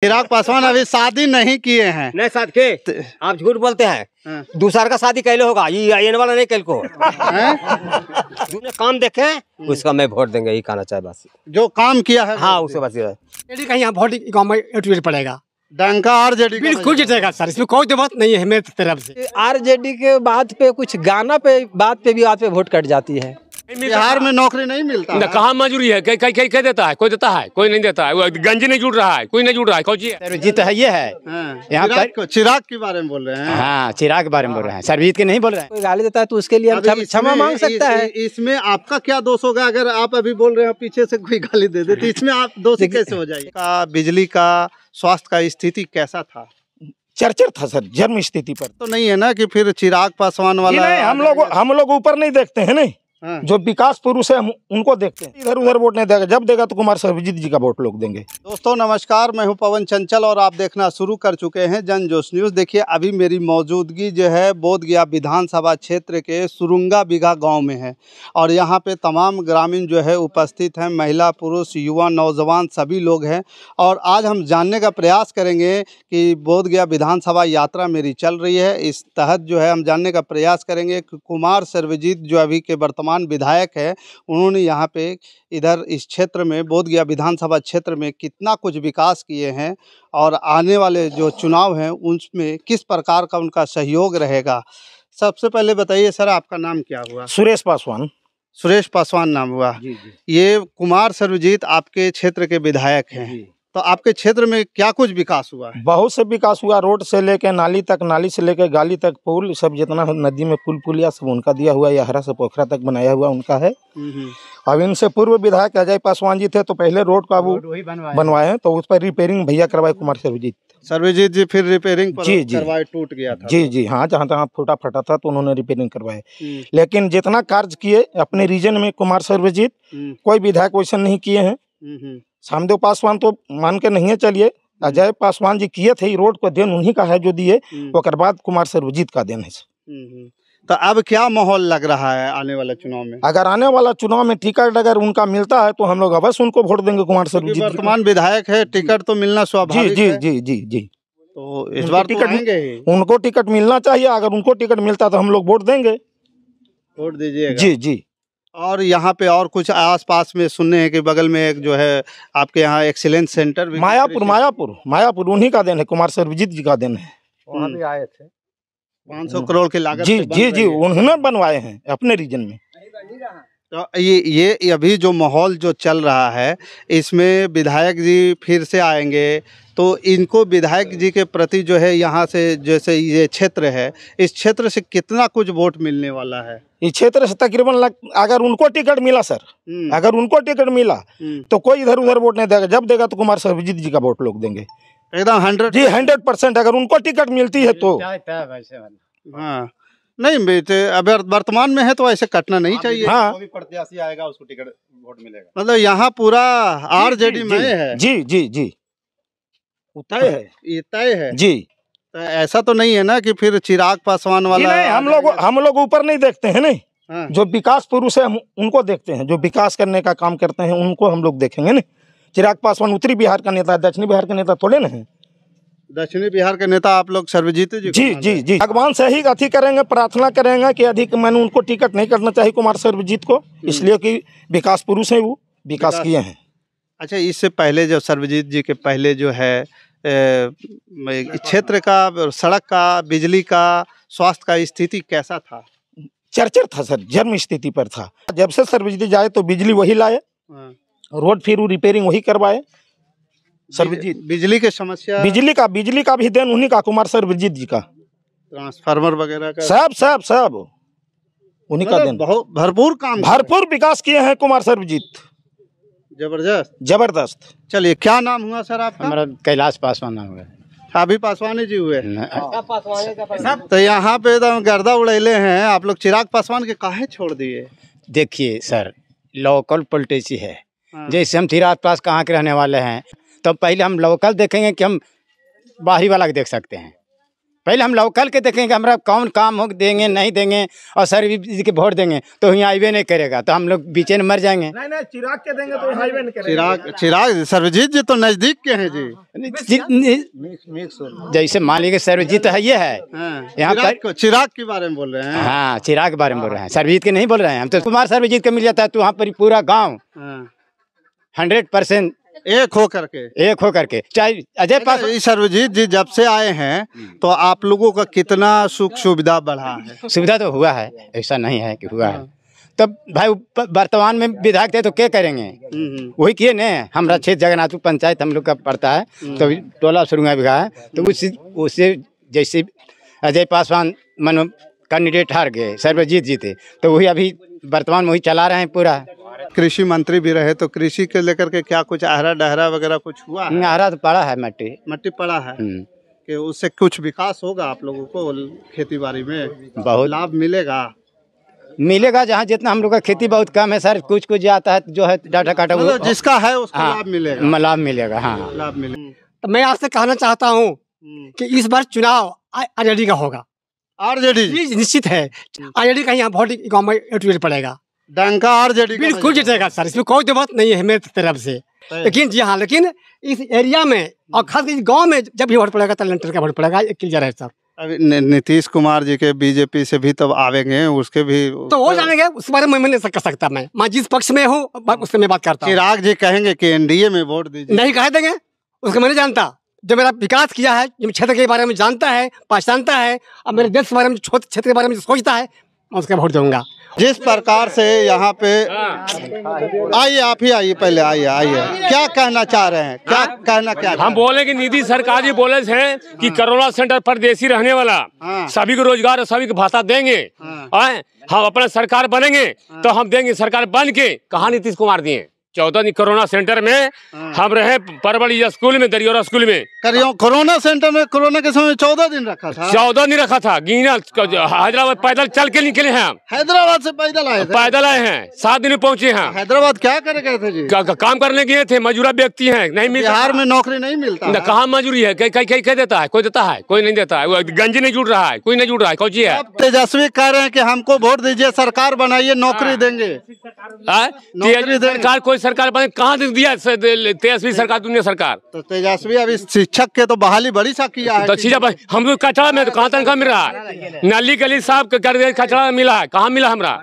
चिराग पासवान अभी शादी नहीं किए हैं। नहीं शादी के आप झूठ बोलते हैं। दूसरा का शादी कैले होगा, ये आने वाला नहीं कैल को जो काम देखे उसका मैं वोट देंगे, ये कहना चाहे बस। जो काम किया है हाँ उसे बस कहीं यहाँ वोट गाँव में पड़ेगा, डंका आरजेडी बिल्कुल जीतेगा सर, इसमें कोई बात नहीं है मेरी तरफ से। आरजेडी के बात पे कुछ गाना पे बात पे वोट कट जाती है। बिहार में नौकरी नहीं मिलता है। कहाँ मजूरी है, कहीं देता है, कोई देता है, कोई नहीं देता है। गंजी नहीं जुड़ रहा है, कोई नहीं जुड़ रहा है। कौची है सर्वजीत है, ये है यहाँ पर चिराग के बारे में बोल रहे हैं। हाँ चिराग के बारे में बोल रहे हैं, सर्वजीत के नहीं बोल रहे हैं। कोई गाली देता है तो उसके लिए हम क्षमा मांग सकता है। इसमें आपका क्या दोष होगा? अगर आप अभी बोल रहे हैं पीछे से कोई गाली दे दे तो इसमें आप दोषी कैसे हो जाइए? बिजली का, स्वास्थ्य का स्थिति कैसा था? चर्चा था सर, जन्म स्थिति पर तो नहीं है ना कि फिर चिराग पासवान वाला? नहीं, हम लोग ऊपर नहीं देखते हैं। नहीं जो विकास पुरुष है हम उनको देखते हैं। इधर उधर वोट नहीं देगा, जब देगा तो कुमार सर्वजीत जी का वोट लोग देंगे। दोस्तों नमस्कार, मैं हूं पवन चंचल और आप देखना शुरू कर चुके हैं जन जोश न्यूज़। देखिए अभी मेरी मौजूदगी जो है बोधगया विधानसभा क्षेत्र के सुरुंगा बिघा गांव में है और यहां पे तमाम ग्रामीण जो है उपस्थित हैं, महिला पुरुष युवा नौजवान सभी लोग हैं। और आज हम जानने का प्रयास करेंगे कि बोधगया विधानसभा यात्रा मेरी चल रही है, इस तहत जो है हम जानने का प्रयास करेंगे कि कुमार सर्वजीत जो अभी के वर्तमान विधायक है, उन्होंने यहाँ पे इधर इस क्षेत्र में बोधगया विधानसभा क्षेत्र में कितना कुछ विकास किए हैं और आने वाले जो चुनाव हैं उनमें किस प्रकार का उनका सहयोग रहेगा। सबसे पहले बताइए सर, आपका नाम क्या हुआ? सुरेश पासवान। सुरेश पासवान नाम हुआ। जी। ये कुमार सर्वजीत आपके क्षेत्र के विधायक हैं, तो आपके क्षेत्र में क्या कुछ विकास हुआ है? बहुत से विकास हुआ, रोड से लेके नाली तक, नाली से लेके गाली तक, पुल सब जितना नदी में पुल पुलिया सब उनका दिया हुआ, यहरा से पोखरा तक बनाया हुआ उनका है। अब इनसे पूर्व विधायक अजय पासवान जी थे तो पहले रोड का वो बनवाए, तो उस पर रिपेयरिंग भैया करवाए कुमार सर्वजीत जी। फिर रिपेयरिंग करवाए, टूट गया था। जी हाँ, जहाँ तहाँ फूटा फटा था तो उन्होंने रिपेयरिंग करवाए। लेकिन जितना कार्य किए अपने रीजन में कुमार सर्वजीत, कोई विधायक वैसे नहीं किए हैं। सामदेव पासवान तो मान के नहीं है चलिए, अजय पासवान जी किए थे, रोड को देन उन्हीं का है जो दिए, उसके बाद कुमार सर्वजीत का देन है। तो अब क्या माहौल लग रहा है आने वाले चुनाव में? अगर आने वाला चुनाव में टिकट अगर उनका मिलता है तो हम लोग अवश्य उनको वोट देंगे। कुमार सर्वजीत वर्तमान विधायक है, टिकट तो मिलना स्वाभाविक है। जी। तो इस बार टिकट उनको टिकट मिलना चाहिए, अगर उनको टिकट मिलता तो हम लोग वोट देंगे। वोट दीजिएगा? जी। और यहाँ पे और कुछ आसपास में सुनने हैं कि बगल में एक जो है आपके यहाँ एक्सीलेंस सेंटर भी मायापुर उन्हीं का देन है, कुमार सर्वजीत जी का देन है। वहाँ भी आए थे 500 करोड़ की लागत। जी उन्होंने बनवाए हैं अपने रीजन में। तो ये अभी जो माहौल जो चल रहा है इसमें विधायक जी फिर से आएंगे, तो इनको विधायक जी के प्रति जो है यहाँ से जैसे ये क्षेत्र है, इस क्षेत्र से कितना कुछ वोट मिलने वाला है? इस क्षेत्र से तकरीबन अगर उनको टिकट मिला सर, अगर उनको टिकट मिला तो कोई इधर उधर वोट नहीं देगा, जब देगा तो कुमार सर्वजीत जी का वोट लोग देंगे एकदम 100%। अगर उनको टिकट मिलती है तो हाँ, नहीं बेटे अब वर्तमान में है तो ऐसे कटना नहीं चाहिए। हाँ, कोई प्रत्याशी आएगा उसको टिकट वोट मिलेगा, मतलब यहाँ पूरा आरजेडी में है। जी तय है, ये तय है जी। तो ऐसा तो नहीं है ना कि फिर चिराग पासवान वाला? नहीं, हम लोग ऊपर नहीं देखते हैं। नहीं जो विकास पुरुष है हम उनको देखते हैं, जो विकास करने का काम करते हैं उनको हम लोग देखेंगे। नहीं चिराग पासवान उत्तरी बिहार का नेता है, दक्षिणी बिहार का नेता थोड़े ना है। दक्षिणी बिहार के नेता आप लोग सर्वजीत जी भगवान से ही अथी करेंगे, प्रार्थना करेंगे कि अधिक मैंने उनको टिकट नहीं करना चाहिए कुमार सर्वजीत को, इसलिए कि विकास पुरुष है, वो विकास किए हैं। अच्छा, इससे पहले जो सर्वजीत जी के पहले जो है क्षेत्र का, सड़क का, बिजली का, स्वास्थ्य का स्थिति कैसा था? चर्चा था सर, जन्म स्थिति पर था। जब से सर्वजीत जाए तो बिजली वही लाए, रोड फिर रिपेयरिंग वही करवाए सर्वजीत। बिजली की समस्या, बिजली का भी देन उन्हीं का, कुमार सर्वजीत जी का। ट्रांसफार्मर वगैरह का सब उन्हीं का देन। बहुत भरपूर विकास किए हैं कुमार सर्वजीत, जबरदस्त। चलिए, क्या नाम हुआ सर आपका? हमारा कैलाश पासवान नाम हुआ। अभी पासवान जी हुए? तो यहाँ पे तो गर्दा उड़ैले हैं आप लोग, चिराग पासवान के काहे छोड़ दिए? देखिए सर, लोकल पॉलिटिक्स है। जैसे हम चिराग पास कहाँ के रहने वाले हैं, तो पहले हम लोकल देखेंगे कि हम बाहरी वाला के देख सकते हैं। पहले हम लोकल के देखेंगे हमारा कौन काम हो देंगे नहीं देंगे और सर्विस के वोट देंगे तो यहाँ हाईवे नहीं करेगा तो हम लोग बीच में मर जाएंगे। नहीं चिराग के देंगे तो हाईवे नहीं करेगा। चिराग सर्वजीत जी तो नजदीक के हैं जी। जैसे मान लीजिए सर्वजीत तो है ये है यहाँ पर। चिराग के बारे में बोल रहे हैं। हाँ चिराग के बारे में बोल रहे हैं, सर्वजीत के नहीं बोल रहे हैं हम तो। कुमार सर्वजीत का मिल जाता है तो वहाँ पर पूरा गाँव 100% एक हो करके चाहे अजय पास। सर्वजीत जी जब से आए हैं तो आप लोगों का कितना सुख सुविधा बढ़ा है? सुविधा तो हुआ है, ऐसा नहीं है कि हुआ है। तब भाई वर्तमान में विधायक थे तो क्या करेंगे, वही किए न। हमारा क्षेत्र जगन्नाथपुर पंचायत हम लोग का पड़ता है तो टोला सुरुंगा बिघा है तो उससे जैसे अजय पासवान मनो कैंडिडेट हार गए, सर्वजीत जी थे तो वही अभी वर्तमान में वही चला रहे हैं पूरा। कृषि मंत्री भी रहे तो कृषि के लेकर के क्या कुछ आहरा डहरा वगैरह कुछ हुआ है? आहरा तो पड़ा है, मट्टी पड़ा है कि उससे कुछ विकास होगा आप लोगों को खेती बाड़ी में? बहुत लाभ मिलेगा जहाँ जितना हम लोग का खेती बहुत कम है सर, कुछ जाता है जो है डाटा काटा वो जिसका है उसको लाभ मिलेगा। हाँ लाभ मिलेगा। तो मैं आपसे कहना चाहता हूँ कि इस बार चुनाव आरजेडी का होगा। आरजेडी निश्चित है, आरजेडी का यहाँ वोट गाँव में एटूट पड़ेगा। डंका आरजेडी बिल्कुल जीतेगा सर, इसमें कोई तो बात नहीं है मेरे तरफ से। लेकिन जी हाँ, लेकिन इस एरिया में और खासकर गांव में जब भी वोट पड़ेगा तो लंटर का वोट पड़ेगा, एक क्लियर है सर। अभी नीतीश कुमार जी के बीजेपी से भी तब आवेंगे, उसके भी तो हो जाएंगे, उस बारे में मैं नहीं कर सकता। मैं जिस पक्ष में हूँ उससे मैं बात करता हूँ। चिराग जी कहेंगे कि एनडीए में वोट दीजिए, नहीं कह देंगे, उसको मैं नहीं जानता। जो मेरा विकास किया है, जो क्षेत्र के बारे में जानता है, पहचानता है, और मेरे देश के बारे में, क्षेत्र के बारे में सोचता है, मैं उसका वोट दूंगा। जिस प्रकार से यहाँ पे आइए, आप ही आइए, पहले आइए क्या कहना चाह रहे हैं? क्या हम बोले कि नीति सरकार जी बोले हैं कि कोरोना सेंटर परदेसी रहने वाला सभी को रोजगार और सभी को भाता देंगे। हम अपना सरकार बनेंगे तो हम देंगे। सरकार बन के कहा नीतीश कुमार दिए 14 दिन कोरोना सेंटर में हम रहे, परवड़ी स्कूल में, दरियोरा स्कूल में। कोरोना सेंटर में कोरोना के समय 14 दिन रखा था। 14 दिन रखा था। गिना हैदराबाद पैदल चल के निकले हैं हम। हैदराबाद से पैदल आए हैं, 7 दिन में पहुंचे हैं। हैदराबाद क्या करे गए थे जी? काम करने गए थे, मजूरा व्यक्ति हैं, नहीं मिलता। बिहार में नौकरी नहीं मिलता। कहाँ मजूरी है? कहीं देता है, कोई देता है, कोई नहीं देता है। गंजी नहीं जुड़ रहा है, कोई नहीं जुड़ रहा है। कौन है? तेजस्वी कह रहे हैं कि हमको वोट दीजिए, सरकार बनाइए, नौकरी देंगे। सरकार कोई सरकार बने कहाँ दिया? तेजस्वी सरकार, दुनिया सरकार। तो तेजस्वी अभी शिक्षक के तो बहाली बड़ी सा किया है। तो हम लोग कचरा में तो कहाँ तनख्वाह मिल रहा है? नली गली साहब कर कचरा मिला है, कहाँ मिला हमरा?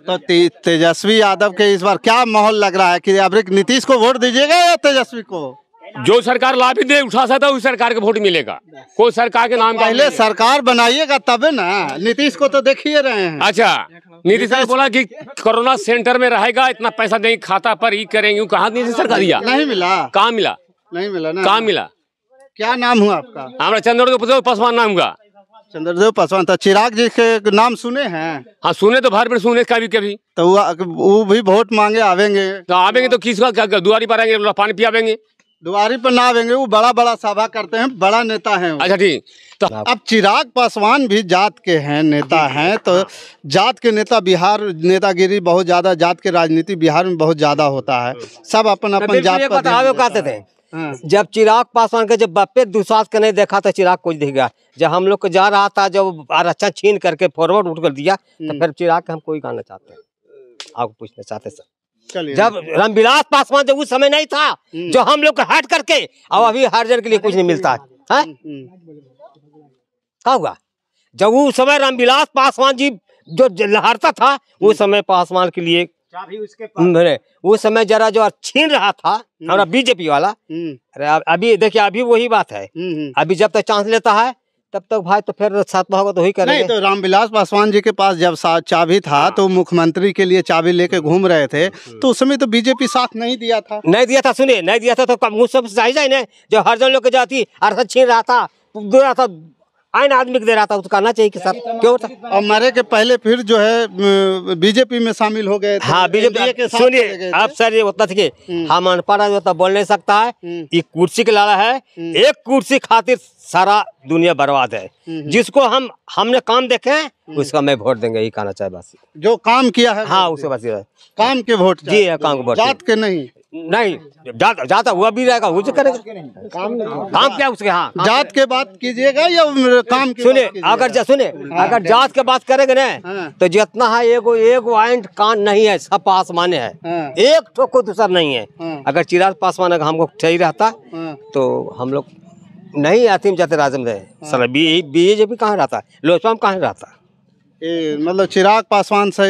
तो तेजस्वी यादव के इस बार क्या माहौल लग रहा है कि अब नीतीश को वोट दीजिएगा या तेजस्वी को? जो सरकार लाभ दे उठा सकता है उस सरकार के वोट मिलेगा। कोई सरकार के नाम पहले सरकार बनाइएगा तबे ना। नीतीश को तो देखिए रहे हैं। अच्छा, नीतीश ने बोला कि कोरोना सेंटर में रहेगा, इतना पैसा देंगे खाता पर, ही करेंगे। कहाँ नीतीश सरकार दिया? नहीं मिला। कहाँ मिला? नहीं मिला ना। कहाँ मिला? क्या नाम हुआ आपका? हमारा चंद्रदेव पासवान नाम हुआ। चंद्रदेव पासवान। तो चिराग जी के नाम सुने हैं? हाँ सुने, तो भर सुने कभी। तो वो भी वोट मांगे आवेंगे? तो आवेंगे तो किसका दुआरी पर आएंगे, पानी पियावेंगे? दुआरी पर ना आवेंगे, वो बड़ा सभा करते हैं, बड़ा नेता है। अच्छा ठीक। तो अब चिराग पासवान भी जात के हैं, नेता हैं। तो जात के नेता, बिहार नेतागिरी बहुत ज्यादा, जात के राजनीति बिहार में बहुत ज्यादा होता है। सब अपन जात पर कहते थे। जब चिराग पासवान के जब बापे दुसास के नहीं देखा तो चिराग कुछ दिख गया। जब हम लोग को जा रहा था, जब आरक्षण छीन करके फॉरवर्ड उठ कर दिया, तो फिर चिराग के हम कोई कहना चाहते हैं, आपको पूछना चाहते सर। जब रामविलास पासवान जब उस समय नहीं था, जो हम लोग को हट करके, और अभी हर जन के लिए कुछ नहीं मिलता है। क्या हुआ? जब उस समय रामविलास पासवान जी जो लहरता था, उस समय पासवान के लिए उस समय जरा जो छीन रहा था हमारा बीजेपी वाला। अरे अभी देखिए, अभी वही बात है। अभी जब तक चांस लेता है तब तक भाई तो फिर साथ होगा तो ही करेंगे। नहीं तो रामविलास पासवान जी के पास जब चाबी था तो मुख्यमंत्री के लिए चाबी लेके घूम रहे थे, तो उस समय तो बीजेपी साथ नहीं दिया था। सुनिए, नहीं दिया था तो मुझ सब जाए ना, जो हर जन लोग के जाती अर्थात छीन रहा था, आइन आदमी को दे रहा था, तो करना चाहिए कि सर क्यों था? और मरे के पहले फिर जो है बीजेपी में शामिल हो गए। हाँ बीजेपी के। सुनिए आप सर, ये होता था कि हम अनपढ़ होता बोल नहीं सकता है, ये कुर्सी के लाला है, एक कुर्सी खातिर सारा दुनिया बर्बाद है। जिसको हमने काम देखे हैं उसका मैं वोट देंगे, यही कहना चाहे बस। जो काम किया है हाँ उसके बस काम के वोट जी है, काम के वोट, जात के नहीं। नहीं जाता हुआ भी रहेगा, वो जो करेगा काम क्या उसके। हाँ जात के बात कीजिएगा या काम की सुने, बात कीजिएगा? अगर जात के बात करेंगे ना हाँ। तो जितना है एगो आइंट कान नहीं है, सब पासवान है। हाँ। एक ठो को दूसरा नहीं है। हाँ। अगर चिराग पासवान अगर हमको सही रहता हाँ। तो हम लोग नहीं आते जाते राजम रहे। सर बीजेपी कहाँ रहता, लोजपा में कहाँ रहता। मतलब चिराग पासवान से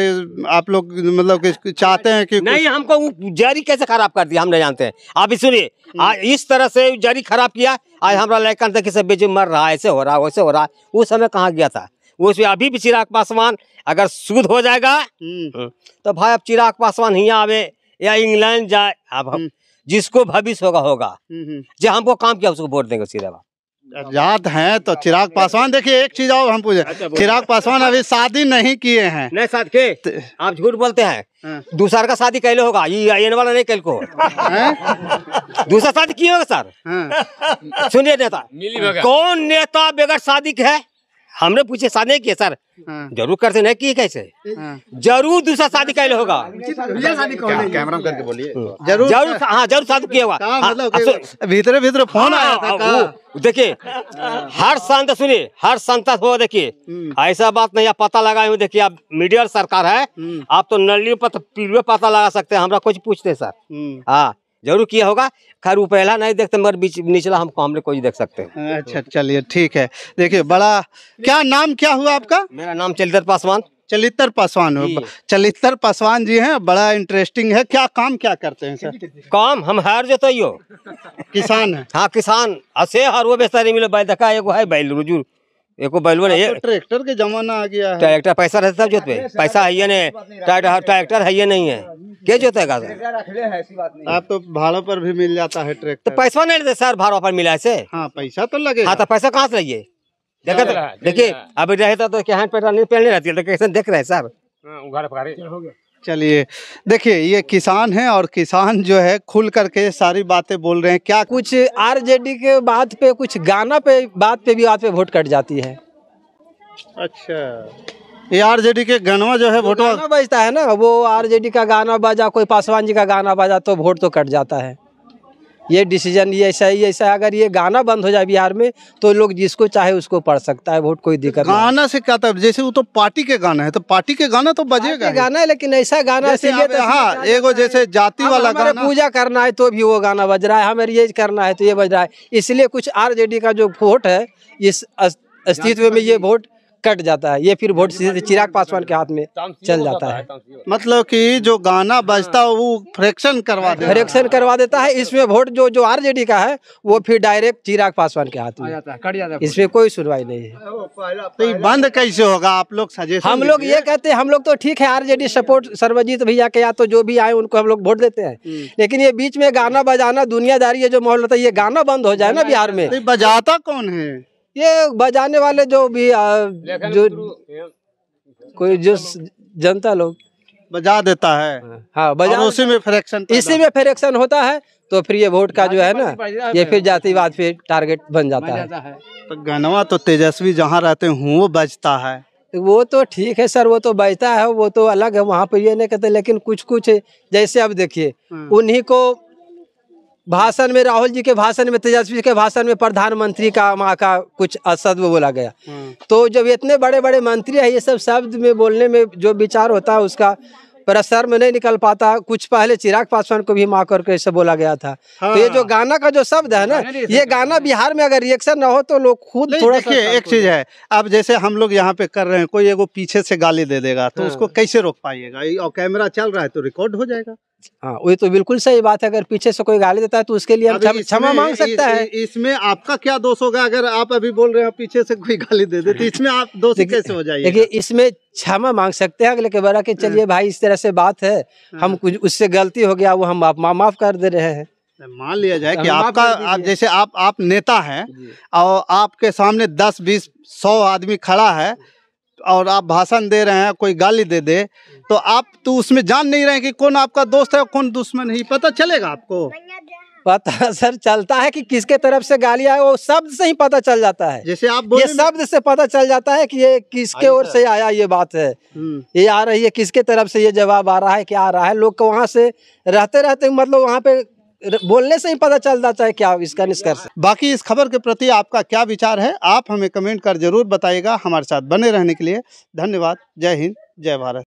आप लोग मतलब कि चाहते हैं कि नहीं, हमको वो जारी कैसे खराब कर दिया हम नहीं जानते हैं। आप ही सुनिए, आज इस तरह से जारी खराब किया। आज हमारा लड़का तक सब बेच मर रहा है, ऐसे हो रहा है वैसे हो रहा है। उस समय कहाँ गया था उसमें। अभी भी चिराग पासवान अगर शुद्ध हो जाएगा तो भाई अब चिराग पासवान यहाँ आवे या इंग्लैंड जाए, अब हम जिसको भविष्य होगा जो हमको काम किया उसको वोट देंगे सीधा। जात हैं तो चिराग पासवान। देखिए एक चीज और हम पूछे, चिराग पासवान अभी शादी नहीं किए हैं। नहीं साथ के आप झूठ बोलते हैं। दूसरा का शादी कैले होगा, ये वाला नहीं कैल को दूसरा शादी किए होगा सर। सुनिए नेता, कौन नेता बगैर शादी के है? हमने पूछे शादी नहीं किए सर, जरूर करते नहीं किए कैसे, जरूर दूसरा शादी कैले होगा। कैमरा करके बोलिए। जरूर जरूर शादी किया होगा। मतलब भीतर भीतर फोन आया था। देखिए हर संत सुनिए, हर संत हो देखिए ऐसा बात नहीं। आप पता लगाए हुए देखिए, आप मीडिया सरकार है, आप तो नली पर पीलवे पता लगा सकते हैं। हमरा कुछ पूछते सर। हाँ जरूर किया होगा। खैर वो पहला नहीं देखते मगर बीच निचला हमको हमने कोई देख सकते हैं। अच्छा चलिए ठीक है। देखिए बड़ा, क्या नाम क्या हुआ आपका? मेरा नाम चलितर पासवान। चलितर पासवान हो। चलितर पासवान जी हैं, बड़ा इंटरेस्टिंग है। क्या काम क्या करते हैं सर? काम हम हर जोतइयो किसान है। हाँ किसान असे हर वो बेचारे मिले बैल देखा, एगो है बैल रुजू, एको बैलवा नहीं। तो ट्रैक्टर के जमाना आ गया है। ट्रैक्टर पैसा रहता है जोत पे, पैसा है ये नहीं, ट्रैक्टर है ये नहीं है, क्या जोतेगा? आप तो भाड़ा पर भी मिल जाता है ट्रैक्टर। तो पैसा नहीं लेते सर, भाड़ा पर मिला से। हाँ पैसा तो लगे। हाँ तो पैसा कहाँ से लइए? देखिए अभी रहता तो क्या पेट्रोल पहले रहती है, तो कैसे देख रहे हैं सर। चलिए देखिए ये किसान हैं और किसान जो है खुल करके सारी बातें बोल रहे हैं। क्या कुछ आरजेडी के बात पे, कुछ गाना पे बात पे भी बात पे वोट कट जाती है। अच्छा, ये आरजेडी के गनवा जो है वोट गाना बजता है ना, वो आरजेडी का गाना बजा, कोई पासवान जी का गाना बजा तो वोट तो कट जाता है। ये डिसीजन ये ऐसा ही ऐसा है। अगर ये गाना बंद हो जाए बिहार में तो लोग जिसको चाहे उसको पढ़ सकता है वोट, कोई दिक्कत नहीं। गाना से क्या था? जैसे वो तो पार्टी के गाना है तो पार्टी के गाना तो बजेगा गाना है, लेकिन ऐसा गाना हाँ एगो जैसे जाति वाला गाना, पूजा करना है तो भी वो गाना बज रहा है, हमें ये करना है तो ये बज रहा है। इसलिए कुछ आरजेडी का जो वोट है इस अस्तित्व में ये वोट कट जाता है। ये फिर वोट सीधे चिराग पासवान के हाथ में चल जाता है। मतलब कि जो गाना बजता है वो फ्रैक्शन करवा देता है। इसमें वोट जो आरजेडी का है वो फिर डायरेक्ट चिराग पासवान के हाथ में कट जाता है। इसमें कोई सुनवाई नहीं है। तो बंद कैसे होगा? आप लोग सजेशन। हम लोग ये कहते हैं, हम लोग तो ठीक है आरजेडी सपोर्ट सर्वजीत भैया के या तो जो भी आए उनको हम लोग वोट देते हैं, लेकिन ये बीच में गाना बजाना दुनियादारी ये जो माहौल होता है, ये गाना बंद हो जाए ना बिहार में। बजाता कौन है? ये बजाने वाले जो भी जो कोई जो जनता लोग बजा देता है। हाँ बजा, उसी में फ्रैक्शन, इसी में फ्रैक्शन होता है। तो फिर ये वोट का जो है ना, ये फिर जातिवाद फिर टारगेट बन जाता है। तो गनवा तो तेजस्वी जहाँ रहते हैं वो बजता है। वो तो ठीक है सर, वो तो बजता है, वो तो अलग है, वहाँ पे ये नहीं कहते। लेकिन कुछ कुछ जैसे अब देखिए उन्हीं को भाषण में, राहुल जी के भाषण में, तेजस्वी के भाषण में प्रधानमंत्री का माँ का कुछ असद बोला गया। तो जब इतने बड़े बड़े मंत्री है, ये सब शब्द में बोलने में जो विचार होता है उसका प्रसार में नहीं निकल पाता। कुछ पहले चिराग पासवान को भी माँ करके ऐसे बोला गया था। तो ये जो गाना का जो शब्द है ना, ये गाना बिहार में अगर रिएक्शन ना हो तो लोग खुद थोड़ा सा। एक चीज है, अब जैसे हम लोग यहाँ पे कर रहे हैं, कोई एगो पीछे से गाली दे देगा तो उसको कैसे रोक पाइएगा? और कैमरा चल रहा है तो रिकॉर्ड हो जाएगा। हाँ वो तो बिल्कुल सही बात है। अगर पीछे से कोई गाली देता है तो उसके लिए हम क्षमा मांग सकता है। इसमें आपका क्या दोष होगा? अगर आप अभी बोल रहे हैं पीछे से कोई गाली दे दे तो इसमें आप दोषी कैसे हो जाइए? देखिए इसमें क्षमा मांग सकते हैं अगले के बड़ा कि चलिए भाई इस तरह से बात है, हम कुछ उससे गलती हो गया, वो हम माफ कर दे रहे हैं। मान लिया जाए कि आपका, आप जैसे आप नेता हैं और आपके सामने 10, 20, 100 आदमी खड़ा है और आप भाषण दे रहे हैं, कोई गाली दे दे तो आप तो उसमें जान नहीं रहे कि कौन आपका दोस्त है और कौन दुश्मन है, पता चलेगा आपको? पता सर चलता है कि किसके तरफ से गाली आए, वो शब्द से ही पता चल जाता है। जैसे आप ये बोले शब्द से पता चल जाता है कि ये किसके ओर से आया, ये बात है, ये आ रही है किसके तरफ से, ये जवाब आ रहा है, क्या आ रहा है। लोग को वहाँ से रहते रहते मतलब वहाँ पे बोलने से ही पता चल जाता है क्या इसका निष्कर्ष। बाकी इस खबर के प्रति आपका क्या विचार है, आप हमें कमेंट कर जरूर बताइएगा। हमारे साथ बने रहने के लिए धन्यवाद। जय हिंद, जय भारत।